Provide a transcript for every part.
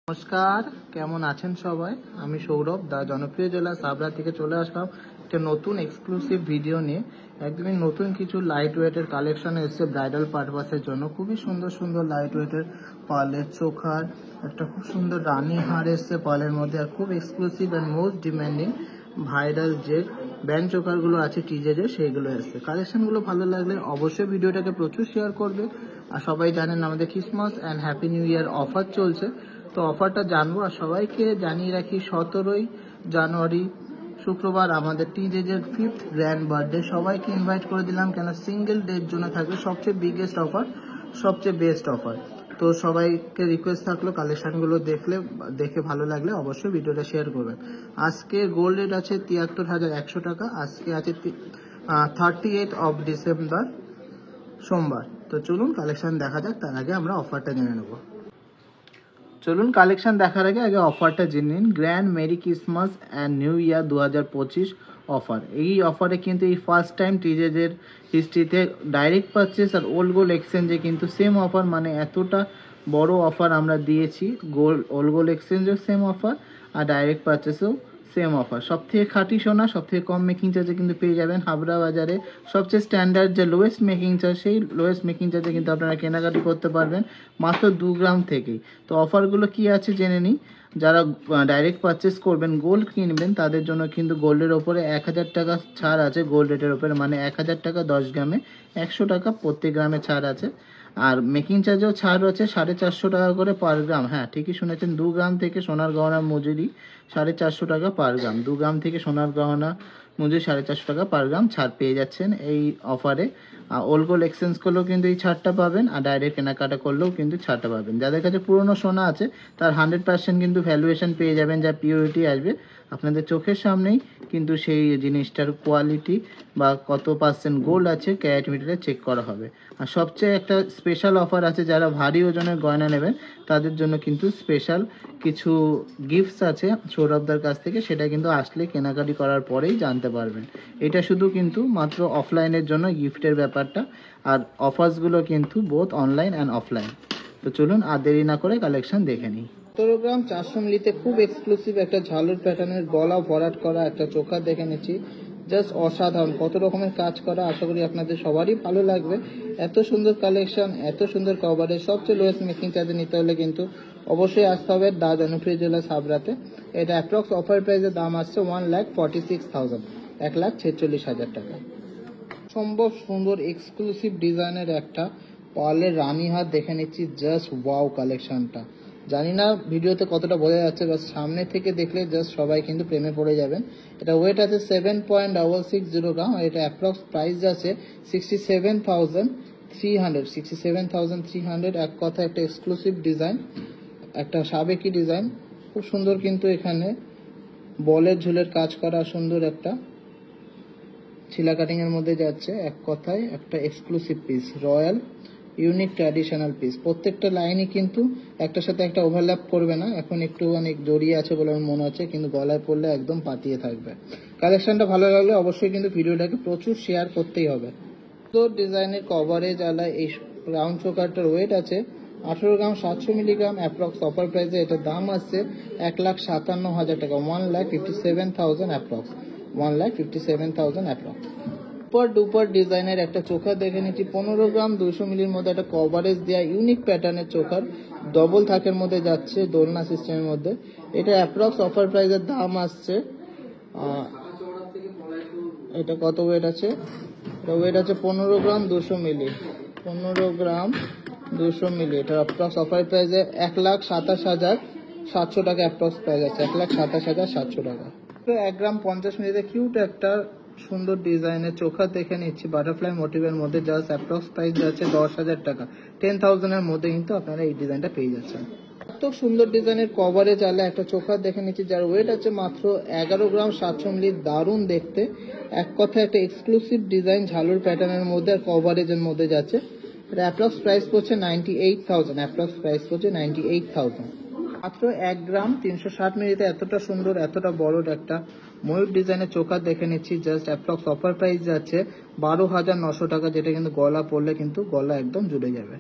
নমস্কার, কেমন আছেন সবাই? আমি সৌরভ দা জনপ্রিয় জেলা সাবরা থেকে চলে আসলাম একটা নতুন এক্সক্লুসিভ ভিডিও নিয়ে। একদমই নতুন কিছু লাইট ওয়েটের কালেকশন এসেছে ব্রাইডাল পারপাসের জন্য। খুবই সুন্দর সুন্দর লাইট ওয়েটের পার্লের চোখার একটা খুব সুন্দর রানী হার এসছে পার্লের মধ্যে, আর খুব exclusive and most demanding viral যে ব্যান্ড চোকারগুলো আছে টিজেজের, সেইগুলো এসছে। কালেকশনগুলো ভালো লাগলে অবশ্যই ভিডিওটাকে প্রচুর শেয়ার করবে। আর সবাই জানেন আমাদের Christmas and happy new year offer চলছে, তো অফারটা জানবো। আর সবাইকে জানিয়ে রাখি 17ই জানুয়ারি শুক্রবার আমাদের টিজেজের 5th গ্র্যান্ড বার্থডে। সবাইকে ইনভাইট করে দিলাম, কেন সিঙ্গেল ডের জন্য থাকবে সবচেয়ে বিগেস্ট অফার, সবচেয়ে বেস্ট অফার। তো সবাইকে রিকোয়েস্ট থাকলো কালেকশনগুলো দেখে ভালো লাগলে অবশ্যই ভিডিওটা শেয়ার করবেন। আজকে গোল্ড রেট আছে 73,100 টাকা। আজকে আছে 38 অফ ডিসেম্বর, সোমবার। তো চলুন কালেকশন দেখা যাক, তার আগে আমরা অফারটা জেনে নেবো। চলুন কালেকশন দেখার আগে অফারটা জেনে নিন। Grand merry Christmas and new year 2025 offer. এই অফারে কিন্তু এই ফার্স্ট টাইম টিজেজের হিস্ট্রিতে ডাইরেক্ট পারচেস আর ওল্ড গোল্ড এক্সচেঞ্জে কিন্তু সেম অফার, মানে এতটা বড় অফার আমরা দিয়েছি। ওল্ড গোল্ড এক্সচেঞ্জেও সেম অফার আর ডাইরেক্ট পারচেসেও সেম অফার। সব থেকে খাঁটি সোনা, সব থেকে কম মেকিং চার্জে কিন্তু পেয়ে যাবেন হাবড়া বাজারে। সবচেয়ে স্ট্যান্ডার্ড যে লোয়েস্ট মেকিং চার্জ, সেই লোয়েস্ট মেকিং চার্জে কিন্তু আপনারা কেনাকাটি করতে পারবেন মাত্র 2 গ্রাম থেকেই। তো অফারগুলো কি আছে জেনে নিই। যারা ডাইরেক্ট পারচেস করবেন, গোল্ড কিনবেন, তাদের জন্য কিন্তু গোল্ডের ওপরে 1000 টাকা ছাড় আছে। গোল্ড রেটের ওপরে মানে 1000 টাকা 10 গ্রামে 100 টাকা প্রত্যেক গ্রামে ছাড় আছে। আর মেকিং চার্জেও ছাড় আছে 450 টাকা করে পার গ্রাম। হ্যাঁ, ঠিকই শুনেছেন, 2 গ্রাম থেকে সোনার গহনার মজুরি 450 টাকা পার গ্রাম। 2 গ্রাম থেকে সোনার গহনা মজুরি 450 টাকা পার গ্রাম ছাড় পেয়ে যাচ্ছেন এই অফারে। ওল্ড গোল্ড এক্সচেঞ্জ করলেও কিন্তু এই ছাড়টা পাবেন, আর ডাইরেক্ট কেনাকাটা করলেও কিন্তু ছাড়টা পাবেন। যাদের কাছে পুরনো সোনা আছে তার 100% কিন্তু ভ্যালুয়েশন পেয়ে যাবেন, যা পিওরিটি আসবে আপনাদের চোখের সামনেই। কিন্তু সেই জিনিসটার কোয়ালিটি বা কত পার্সেন্ট গোল্ড আছে ক্যারেট মিটারে চেক করা হবে। আর সবচেয়ে একটা স্পেশাল অফার আছে, যারা ভারী ওজনের গয়না নেবেন তাদের জন্য কিন্তু স্পেশাল কিছু গিফটস আছে সৌরভদার কাছ থেকে, সেটা কিন্তু আসলে কেনাকাটি করার পরেই জানতে পারবেন। এটা শুধু কিন্তু মাত্র অফলাইনের জন্য গিফটের ব্যাপারটা, আর অফার্সগুলো কিন্তু বোথ অনলাইন অ্যান্ড অফলাইন। তো চলুন আর দেরি না করে কালেকশন দেখে নিই। 17 গ্রাম 400 মিলিতে খুব এক্সক্লুসিভ একটা ঝালর প্যাটার্নের গলা ভরাট করা একটা চোখা দেখে নিচ্ছি। জাস্ট অসাধারণ, কত রকমের কাজ করা। আশা করি আপনাদের সবারই ভালো লাগবে। এত সুন্দর কালেকশন, এত সুন্দর কভারেজ, সবচেয়ে লোয়েস্ট মেকিং চার্জে নিতে হলে কিন্তু অবশ্যই আসতে হবে দা জনপ্রিয় জেলা সাবরাতে। এটা অ্যাপ্রক্স অফার প্রাইসের দাম আসছে 1,46,000, 1,46,000 টাকা। সম্ভব সুন্দর এক্সক্লুসিভ ডিজাইনের একটা পার্লের রানী হাত দেখে নিচ্ছি। জাস্ট ওয়াও কালেকশনটা। জানি না ভিডিওতে কতটা বোঝা যাচ্ছে, বাস সামনে থেকে দেখলে জাস্ট সবাই কিন্তু প্রেমে পড়ে যাবেন। এটা ওয়েট আছে 7.660 গ্রাম, আর এটা অ্যাপ্রক্স প্রাইস আছে 67,300। এক কথা একটা এক্সক্লুসিভ ডিজাইন, একটা সাবেকি ডিজাইন, খুব সুন্দর। কিন্তু এখানে বলের ঝুলের কাজ করা সুন্দর একটা ছিলা কাটিং এর মধ্যে যাচ্ছে। এক কথায় একটা exclusive piece, royal unique traditional piece. প্রত্যেকটা লাইনই কিন্তু একটার সাথে একটা ওভারল্যাপ করবে না। এখন একটু অনেক জড়িয়ে আছে বলে আমার মনে হচ্ছে, কিন্তু গলায় পড়লে একদম পাতিয়ে থাকবে। কালেকশনটা ভালো লাগলে অবশ্যই কিন্তু ভিডিওটাকে প্রচুর শেয়ার করতেই হবে। তো ডিজাইনের কভারেজ আলা এই রাউন্ড চোকারটার ওয়েট আছে 18 গ্রাম 700 মিলিগ্রাম। অ্যাপ্রক্স অফার প্রাইসে এটার দাম আসছে 1,57,000 টাকা, 1,57,000 অ্যাপ্রক্স, 1,57,000 অ্যাপ্রক্স। সুপার ডুপার ডিজাইনের একটা চোখা দেখে নিচ্ছি। 15 গ্রাম 200 মিলির মধ্যে একটা কভারেজ দেওয়া ইউনিক প্যাটার্নের চোখার, ডবল থাকের মধ্যে যাচ্ছে, দোলনা সিস্টেমের মধ্যে। এটা অ্যাপ্রক্স অফার প্রাইসের দাম আসছে, এটা কত ওয়েট আছে, এটা ওয়েট আছে 15 গ্রাম 200 মিলি, 15 গ্রাম 200 মিলি। এটা অ্যাপ্রক্স অফার প্রাইসে 1,27,700 টাকা অ্যাপ্রক্স প্রাইস আছে, 1,27,700 টাকা। তো 1 গ্রাম 50 মিলিতে কিউট একটা সুন্দর ডিজাইনের চোখা দেখে নিচ্ছি বাটারফ্লাই মোটিভের মধ্যে। জাস্ট অ্যাপ্রক্স প্রাইস যাচ্ছে 10,000 টাকা, 10,000 এর মধ্যে কিন্তু আপনারা এই ডিজাইনটা পেয়ে যাচ্ছেন। এত সুন্দর ডিজাইনের কভারেজ আলা একটা চোখা দেখে নিচ্ছি, যার ওয়েট আছে মাত্র 11 গ্রাম 700 মিলি। দারুণ দেখতে, এক কথা একটা এক্সক্লুসিভ ডিজাইন ঝালুর প্যাটার্নের মধ্যে আর কভারেজের মধ্যে যাচ্ছে। এটা অ্যাপ্রক্স প্রাইস পড়ছে 98,000, অ্যাপ্রক্স প্রাইস পড়ছে 98,000। মাত্র 1 গ্রাম 360 মিলিতে এতটা সুন্দর, এতটা বড় একটা ময়ূর ডিজাইনের চোখা দেখে নিচ্ছি। জাস্ট অ্যাপ্রক্স অফার প্রাইস যাচ্ছে 12,900 টাকা, যেটা কিন্তু গলা পড়লে কিন্তু গলা একদম জুড়ে যাবে।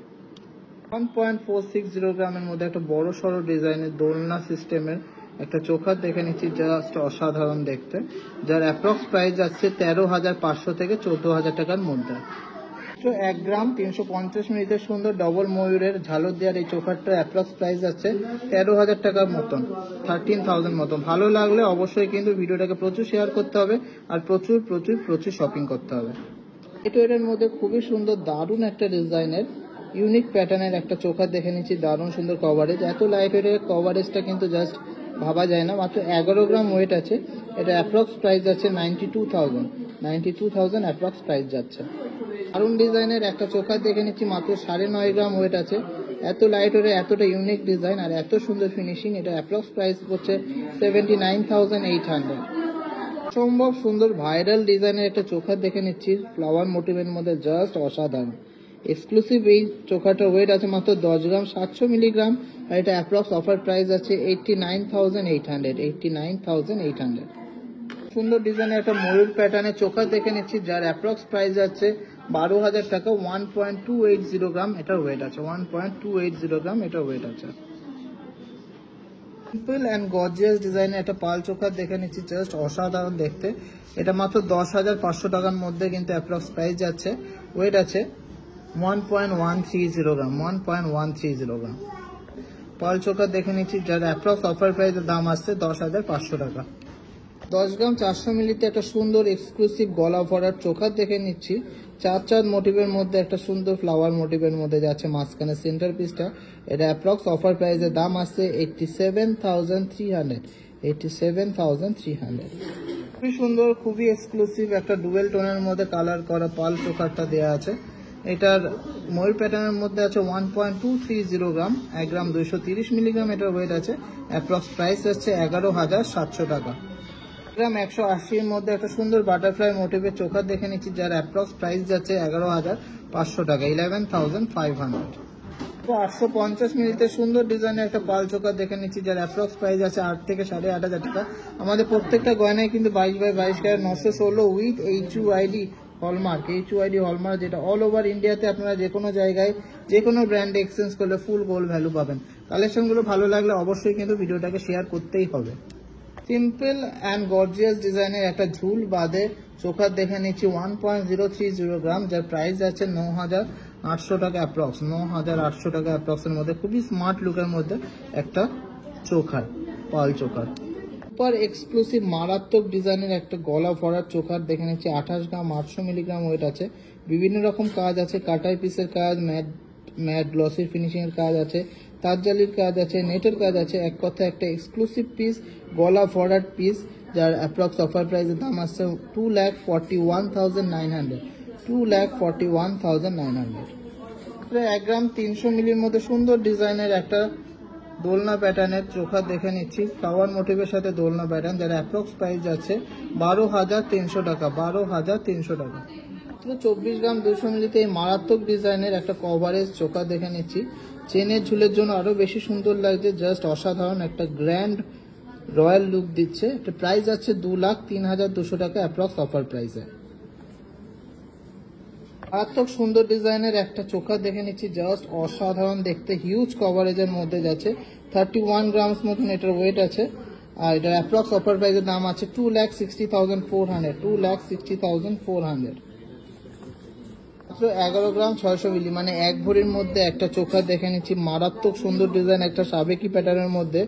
1.460 গ্রামের মধ্যে একটা বড় সড়ো ডিজাইনের দোলনা সিস্টেমের একটা চোকার দেখে নিচ্ছি, জাস্ট অসাধারণ দেখতে, যার অ্যাপ্রক্স প্রাইস যাচ্ছে 13,500 থেকে 14,000 টাকার মধ্যে। 1 গ্রাম 350 মিলিতে সুন্দর ডবল ময়ূরের ঝালর দেওয়ার এই চোকারটা অ্যাপ্রক্স প্রাইস যাচ্ছে 13,000 টাকার মতন, 13,000 মতন। ভালো লাগলে অবশ্যই কিন্তু ভিডিওটাকে প্রচুর শেয়ার করতে হবে আর প্রচুর প্রচুর প্রচুর শপিং করতে হবে। এর মধ্যে খুবই সুন্দর দারুণ একটা ডিজাইনের ইউনিক প্যাটার্নের একটা চোকার দেখে নিচ্ছি, দারুণ সুন্দর কভারেজ। এত লাইট ওয়েটের কভারেজটা কিন্তু জাস্ট ভাবা যায় না। মাত্র 11 গ্রাম ওয়েট আছে। এটা অ্যাপ্রক্স প্রাইস যাচ্ছে 92,000 অ্যাপ্রক্স প্রাইস যাচ্ছে। দারুণ ডিজাইনের একটা চোকার দেখে নিচ্ছি, মাত্র 9.5 গ্রাম ওয়েট আছে। এত লাইট ওয়েটে এতটা ইউনিক ডিজাইন আর এত সুন্দর ফিনিশিং, এটা অ্যাপ্রক্স প্রাইস হচ্ছে 79,800। সম্ভব সুন্দর ভাইরাল ডিজাইনের একটা চোকার দেখে নিচ্ছি ফ্লাওয়ার মোটিভের মধ্যে, জাস্ট অসাধারণ এক্সক্লুসিভ। এই চোকারটার ওয়েট আছে মাত্র 10 গ্রাম, 700 মিলিগ্রাম, আর এটা অ্যাপ্রক্স অফার প্রাইস আছে 89,800। সুন্দর ডিজাইনের একটা ময়ূর প্যাটার্নের চোকার দেখে নিচ্ছি, যার অ্যাপ্রক্স প্রাইস আছে 12,000 টাকা। 1.280 গ্রাম এটার ওয়েট আছে, 1.280 গ্রাম এটার ওয়েট আছে। সিম্পল অ্যান্ড গর্জিয়াস ডিজাইনের একটা পাল চোকার দেখে নিচ্ছি, জাস্ট অসাধারণ দেখতে। এটা মাত্র 10,500 টাকার মধ্যে কিন্তু অ্যাপ্রক্স প্রাইস যাচ্ছে। ওয়েট আছে 1.130 গ্রাম, 1.130 গ্রাম। পাল চোকার দেখে নিচ্ছি, যার অ্যাপ্রক্স অফার প্রাইসের দাম আসছে 10,500 টাকা। 10 গ্রাম 400 মিলিতে একটা সুন্দর এক্সক্লুসিভ গলা ভরার চোকার দেখে নিচ্ছি, চাঁদ মোটিভের মধ্যে একটা সুন্দর ফ্লাওয়ার মোটিভের মধ্যে যাচ্ছে মাঝখানে সেন্টার পিসটা। এটা অ্যাপ্রক্স অফার প্রাইসের দাম আসছে 87,300। খুবই সুন্দর, খুবই এক্সক্লুসিভ একটা ডুয়েল টোনের মধ্যে কালার করা পাল চোকারটা দেওয়া আছে। এটার ময়ূর প্যাটার্নের মধ্যে আছে 1.230 গ্রাম, 1 গ্রাম 230 মিলিগ্রাম এটার ওয়েট আছে। অ্যাপ্রক্স প্রাইস হচ্ছে 11,700 টাকা। গ্রাম 180 এর মধ্যে একটা সুন্দর বাটারফ্লাই মোটিভের চোকার দেখে নিচ্ছি, যার অ্যাপ্রক্স প্রাইস যাচ্ছে 11,500 টাকা, 11,500। 850 মিলিতে সুন্দর ডিজাইনের একটা পাল চোকার দেখে নিচ্ছি, যার অ্যাপ্রক্স প্রাইস আছে 8 থেকে 8,500 টাকা। আমাদের প্রত্যেকটা গয়নায় কিন্তু 22x22 carat 916 with HUID hallmark, যেটা অল ওভার ইন্ডিয়াতে আপনারা যে কোনো জায়গায় যে কোনো ব্র্যান্ডে এক্সচেঞ্জ করলে ফুল গোল্ড ভ্যালু পাবেন। কালেকশনগুলো ভালো লাগলে অবশ্যই কিন্তু ভিডিওটাকে শেয়ার করতেই হবে। সিম্পল অ্যান্ড গর্জিয়াস ডিজাইনের একটা ঝুল বাদে চোকার দেখে নিচ্ছি 1.030 গ্রাম, যার প্রাইস আছে 9,800 টাকা অ্যাপ্রক্স, 9,800 টাকা অ্যাপ্রক্সের মধ্যে। খুবই স্মার্ট লুকের মধ্যে একটা চোকার, পাল চোকার। সুপার এক্সক্লুসিভ মারাত্মক ডিজাইনের একটা গলা ভরার চোকার দেখে নিচ্ছি, 28 গ্রাম 800 মিলিগ্রাম ওয়েট আছে। বিভিন্ন রকম কাজ আছে, কাটাই পিসের কাজ, ম্যাট গ্লসি ফিনিশিং এর কাজ আছে, তারজালির কাজ আছে, নেটের কাজ আছে। এক কথা একটা এক্সক্লুসিভ পিস, গলা ভরার পিস, যার অ্যাপ্রক্স অফার প্রাইসের দাম আসছে 2,41,900, 2,41,900। 1 গ্রাম 300 মিলির মধ্যে সুন্দর ডিজাইনের একটা দোলনা প্যাটার্নের চোকার দেখে নিচ্ছি, ফ্লাওয়ার মোটিভের সাথে দোলনা প্যাটার্ন, যার অ্যাপ্রক্স প্রাইস আছে 12,300 টাকা, 12,300 টাকা। 24 গ্রাম 200 মিলিতে এই মারাত্মক ডিজাইনের একটা কভারেজ চোকার দেখে নিচ্ছি, চেনের ঝুলের জন্য আরো বেশি সুন্দর লাগছে, জাস্ট অসাধারণ একটা গ্র্যান্ড রয়্যাল লুক দিচ্ছে। এটা প্রাইস আছে 2,03,200 টাকা অ্যাপ্রক্স অফার প্রাইসে। মারাত্মক সুন্দর ডিজাইনের একটা চোকার দেখে নিচ্ছি, জাস্ট অসাধারণ দেখতে, হিউজ কভারেজের মধ্যে যাচ্ছে। 31 গ্রামস মতন এটার ওয়েট আছে, আর এটার অ্যাপ্রক্স অফার প্রাইসের দাম আছে 2,60,400, 2,60,400। 11 গ্রাম 600 মিলি, মানে 1 ভরির মধ্যে একটা চোকার দেখে নিচ্ছি, মারাত্মক সুন্দর ডিজাইন, একটা সাবেকি প্যাটার্নের মধ্যে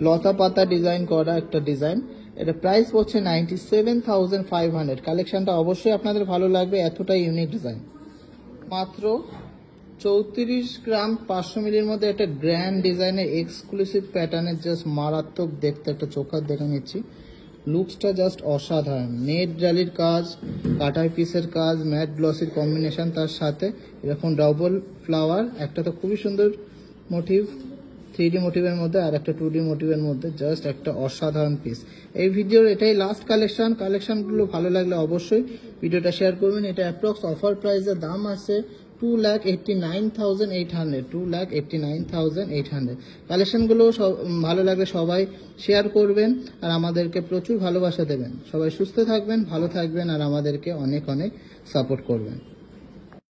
লতা পাতা ডিজাইন করা একটা ডিজাইন। এটা প্রাইস পড়ছে 97,500। কালেকশনটা অবশ্যই আপনাদের ভালো লাগবে, এতটাই ইউনিক ডিজাইন। মাত্র 34 গ্রাম 500 মিলির মধ্যে একটা গ্র্যান্ড ডিজাইনের এক্সক্লুসিভ প্যাটার্নের জাস্ট মারাত্মক দেখতে একটা চোকার দেখে নিচ্ছি। লুকসটা জাস্ট অসাধারণ, নেট জালির কাজ, কাটাই পিসের কাজ, ম্যাট গ্লসির কম্বিনেশন, তার সাথে এরকম ডাবল ফ্লাওয়ার, একটা তো খুবই সুন্দর মোটিভ 3D মোটিভের মধ্যে আর একটা 2D মোটিভের মধ্যে, জাস্ট একটা অসাধারণ পিস। এই ভিডিওর এটাই লাস্ট কালেকশনগুলো ভালো লাগলে অবশ্যই ভিডিওটা শেয়ার করবেন। এটা অ্যাপ্রক্স অফার প্রাইসের দাম আছে 2,89,800, 2,89,800। কালেকশনগুলো ভালো লাগলে সবাই শেয়ার করবেন আর আমাদেরকে প্রচুর ভালোবাসা দেবেন। সবাই সুস্থ থাকবেন, ভালো থাকবেন আর আমাদেরকে অনেক অনেক সাপোর্ট করবেন।